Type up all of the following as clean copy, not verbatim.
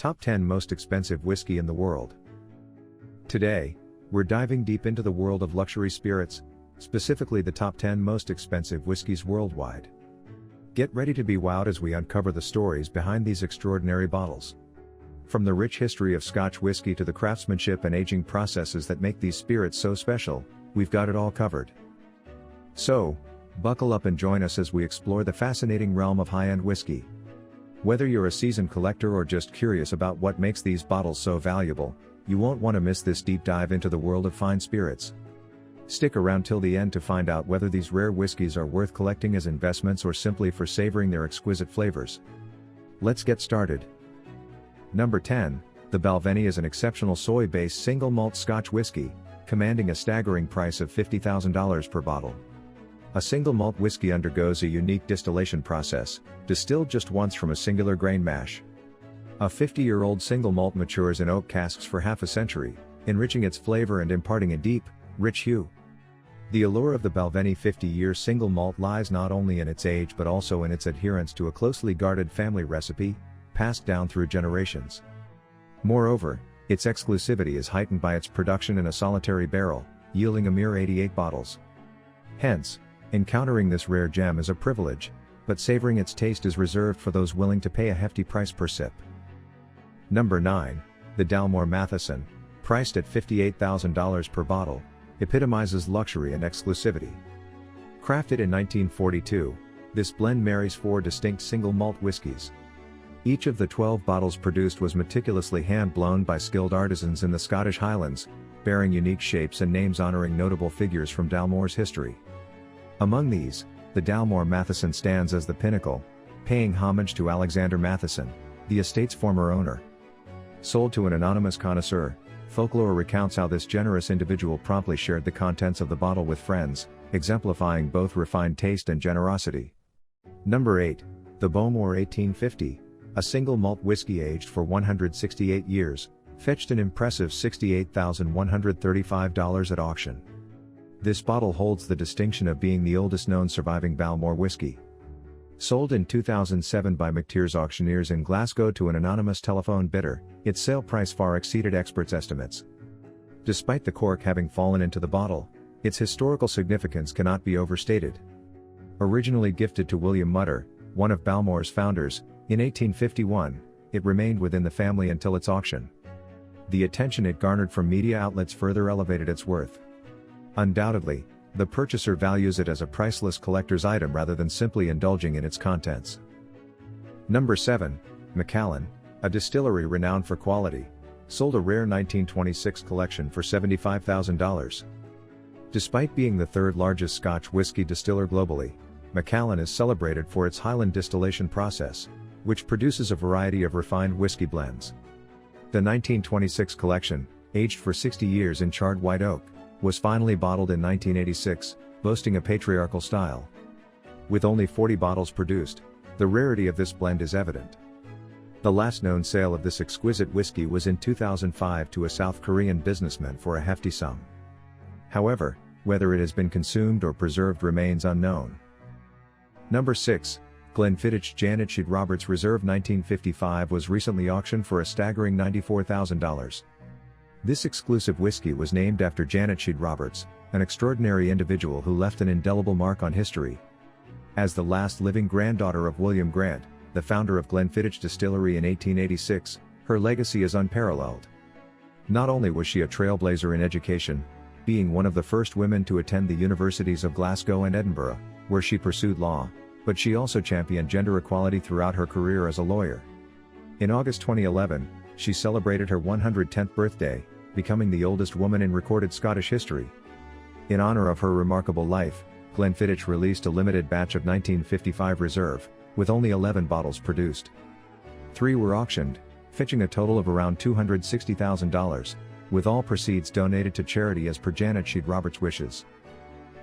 Top 10 Most Expensive Whiskey in the World. Today, we're diving deep into the world of luxury spirits, specifically the top 10 most expensive whiskeys worldwide. Get ready to be wowed as we uncover the stories behind these extraordinary bottles. From the rich history of Scotch whiskey to the craftsmanship and aging processes that make these spirits so special, we've got it all covered. So, buckle up and join us as we explore the fascinating realm of high-end whiskey. Whether you're a seasoned collector or just curious about what makes these bottles so valuable, you won't want to miss this deep dive into the world of fine spirits. Stick around till the end to find out whether these rare whiskeys are worth collecting as investments or simply for savoring their exquisite flavors. Let's get started. Number 10, the Balvenie is an exceptional soy-based single malt Scotch whiskey, commanding a staggering price of $50,000 per bottle. A single malt whiskey undergoes a unique distillation process, distilled just once from a singular grain mash. A 50-year-old single malt matures in oak casks for half a century, enriching its flavor and imparting a deep, rich hue. The allure of the Balvenie 50-year single malt lies not only in its age but also in its adherence to a closely guarded family recipe, passed down through generations. Moreover, its exclusivity is heightened by its production in a solitary barrel, yielding a mere 88 bottles. Hence, encountering this rare gem is a privilege, but savoring its taste is reserved for those willing to pay a hefty price per sip. Number 9, the Dalmore Matheson, priced at $58,000 per bottle, epitomizes luxury and exclusivity. Crafted in 1942, this blend marries 4 distinct single malt whiskies. Each of the 12 bottles produced was meticulously hand-blown by skilled artisans in the Scottish Highlands, bearing unique shapes and names honoring notable figures from Dalmore's history. Among these, the Dalmore Matheson stands as the pinnacle, paying homage to Alexander Matheson, the estate's former owner. Sold to an anonymous connoisseur, folklore recounts how this generous individual promptly shared the contents of the bottle with friends, exemplifying both refined taste and generosity. Number 8, the Beau 1850, a single malt whiskey aged for 168 years, fetched an impressive $68,135 at auction. This bottle holds the distinction of being the oldest known surviving Balmore whiskey. Sold in 2007 by McTeers auctioneers in Glasgow to an anonymous telephone bidder, its sale price far exceeded experts' estimates. Despite the cork having fallen into the bottle, its historical significance cannot be overstated. Originally gifted to William Mutter, one of Balmore's founders, in 1851, it remained within the family until its auction. The attention it garnered from media outlets further elevated its worth. Undoubtedly, the purchaser values it as a priceless collector's item rather than simply indulging in its contents. Number 7, Macallan, a distillery renowned for quality, sold a rare 1926 collection for $75,000. Despite being the third largest Scotch whiskey distiller globally, Macallan is celebrated for its Highland distillation process, which produces a variety of refined whiskey blends. The 1926 collection, aged for 60 years in charred white oak, was finally bottled in 1986, boasting a patriarchal style. With only 40 bottles produced, the rarity of this blend is evident. The last known sale of this exquisite whiskey was in 2005 to a South Korean businessman for a hefty sum. However, whether it has been consumed or preserved remains unknown. Number 6, Glenfiddich Janet Roberts Reserve 1955 was recently auctioned for a staggering $94,000. This exclusive whiskey was named after Janet Roberts, an extraordinary individual who left an indelible mark on history. As the last living granddaughter of William Grant, the founder of Glenfiddich Distillery in 1886, her legacy is unparalleled. Not only was she a trailblazer in education, being one of the first women to attend the universities of Glasgow and Edinburgh, where she pursued law, but she also championed gender equality throughout her career as a lawyer. In August 2011, she celebrated her 110th birthday, becoming the oldest woman in recorded Scottish history. In honor of her remarkable life, Glenfiddich released a limited batch of 1955 Reserve, with only 11 bottles produced. 3 were auctioned, fetching a total of around $260,000, with all proceeds donated to charity as per Janet Roberts' wishes.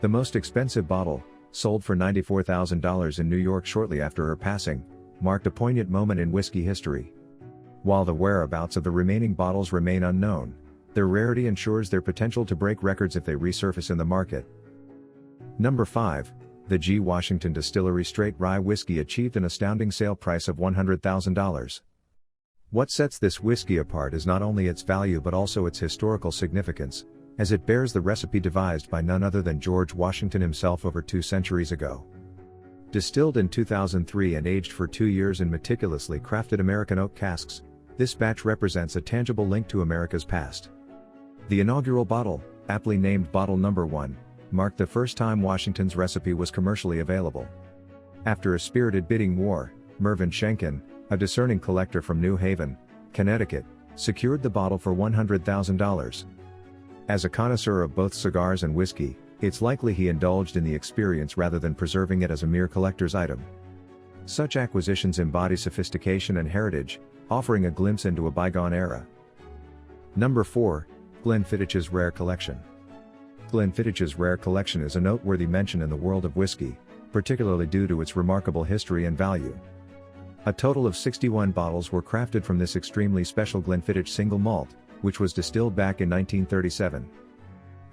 The most expensive bottle, sold for $94,000 in New York shortly after her passing, marked a poignant moment in whiskey history. While the whereabouts of the remaining bottles remain unknown, their rarity ensures their potential to break records if they resurface in the market. Number 5, the G. Washington Distillery Straight Rye Whiskey achieved an astounding sale price of $100,000. What sets this whiskey apart is not only its value but also its historical significance, as it bears the recipe devised by none other than George Washington himself over 2 centuries ago. Distilled in 2003 and aged for 2 years in meticulously crafted American oak casks, this batch represents a tangible link to America's past. The inaugural bottle, aptly named Bottle Number 1, marked the first time Washington's recipe was commercially available. After a spirited bidding war, Mervyn Schenken, a discerning collector from New Haven, Connecticut, secured the bottle for $100,000. As a connoisseur of both cigars and whiskey, it's likely he indulged in the experience rather than preserving it as a mere collector's item. Such acquisitions embody sophistication and heritage, offering a glimpse into a bygone era. Number 4, Glenfiddich's Rare Collection. Glenfiddich's Rare Collection is a noteworthy mention in the world of whiskey, particularly due to its remarkable history and value. A total of 61 bottles were crafted from this extremely special Glenfiddich single malt, which was distilled back in 1937.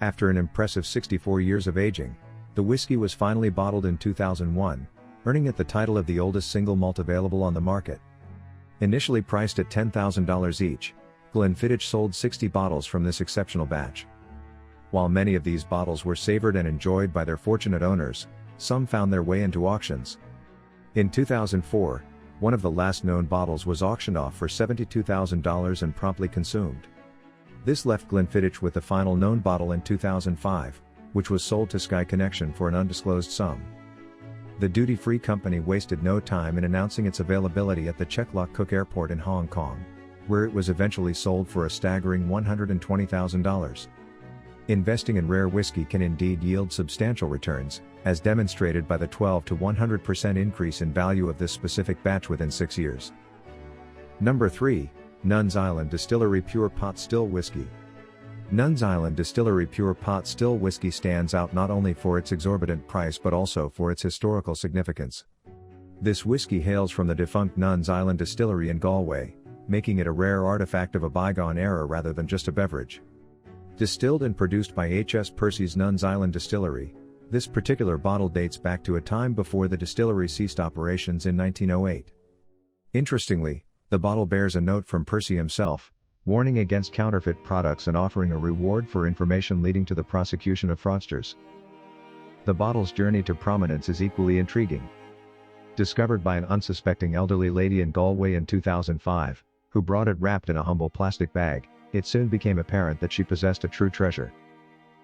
After an impressive 64 years of aging, the whiskey was finally bottled in 2001, earning it the title of the oldest single malt available on the market. Initially priced at $10,000 each, Glenfiddich sold 60 bottles from this exceptional batch. While many of these bottles were savored and enjoyed by their fortunate owners, some found their way into auctions. In 2004, one of the last known bottles was auctioned off for $72,000 and promptly consumed. This left Glenfiddich with the final known bottle in 2005, which was sold to Sky Connection for an undisclosed sum. The duty-free company wasted no time in announcing its availability at the Chek Lok Kok Airport in Hong Kong, where it was eventually sold for a staggering $120,000. Investing in rare whiskey can indeed yield substantial returns, as demonstrated by the 12 to 100% increase in value of this specific batch within 6 years. Number 3, Nuns Island Distillery Pure Pot Still Whiskey. Nuns Island Distillery Pure Pot Still Whiskey stands out not only for its exorbitant price but also for its historical significance. This whiskey hails from the defunct Nuns Island Distillery in Galway, making it a rare artifact of a bygone era rather than just a beverage. Distilled and produced by H.S. Percy's Nuns Island Distillery, this particular bottle dates back to a time before the distillery ceased operations in 1908. Interestingly, the bottle bears a note from Percy himself, warning against counterfeit products and offering a reward for information leading to the prosecution of fraudsters. The bottle's journey to prominence is equally intriguing. Discovered by an unsuspecting elderly lady in Galway in 2005, who brought it wrapped in a humble plastic bag, it soon became apparent that she possessed a true treasure.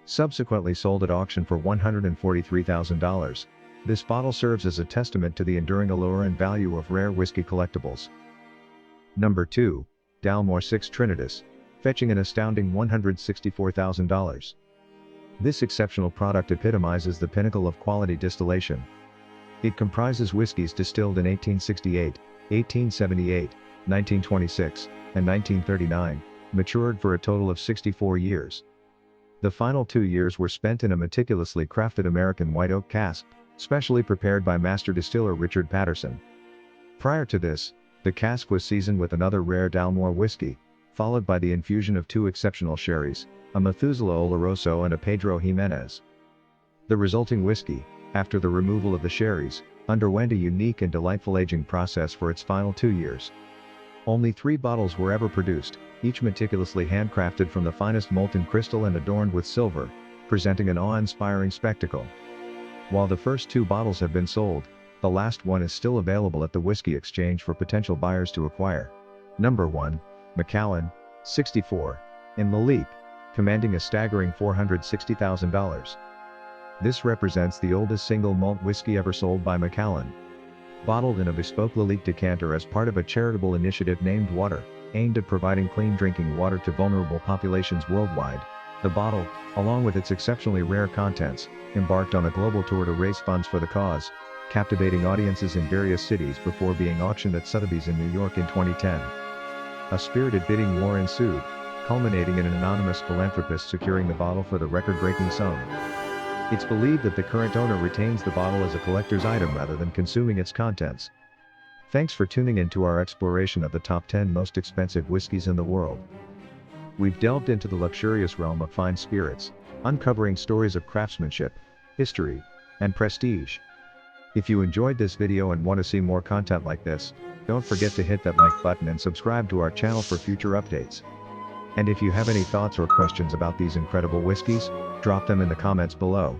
Subsequently sold at auction for $143,000, this bottle serves as a testament to the enduring allure and value of rare whiskey collectibles. Number 2, Dalmore 6 Trinitas, fetching an astounding $164,000. This exceptional product epitomizes the pinnacle of quality distillation. It comprises whiskeys distilled in 1868, 1878, 1926, and 1939, matured for a total of 64 years. The final 2 years were spent in a meticulously crafted American white oak cask, specially prepared by master distiller Richard Patterson. Prior to this, the cask was seasoned with another rare Dalmore whiskey, followed by the infusion of 2 exceptional sherries, a Methuselah Oloroso and a Pedro Jimenez. The resulting whiskey, after the removal of the sherries, underwent a unique and delightful aging process for its final 2 years. Only 3 bottles were ever produced, each meticulously handcrafted from the finest molten crystal and adorned with silver, presenting an awe-inspiring spectacle. While the first 2 bottles have been sold, the last one is still available at the Whiskey Exchange for potential buyers to acquire. Number 1, Macallan, 64, in Lalique, commanding a staggering $460,000. This represents the oldest single malt whiskey ever sold by Macallan. Bottled in a bespoke Lalique decanter as part of a charitable initiative named Water, aimed at providing clean drinking water to vulnerable populations worldwide, the bottle, along with its exceptionally rare contents, embarked on a global tour to raise funds for the cause, captivating audiences in various cities before being auctioned at Sotheby's in New York in 2010. A spirited bidding war ensued, culminating in an anonymous philanthropist securing the bottle for the record-breaking sum. It's believed that the current owner retains the bottle as a collector's item rather than consuming its contents. Thanks for tuning in to our exploration of the top 10 most expensive whiskeys in the world. We've delved into the luxurious realm of fine spirits, uncovering stories of craftsmanship, history, and prestige. If you enjoyed this video and want to see more content like this, don't forget to hit that like button and subscribe to our channel for future updates. And if you have any thoughts or questions about these incredible whiskeys, drop them in the comments below.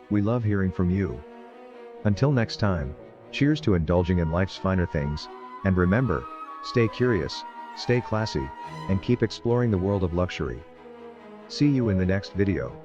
We love hearing from you. Until next time, cheers to indulging in life's finer things, and remember, stay curious, stay classy, and keep exploring the world of luxury. See you in the next video.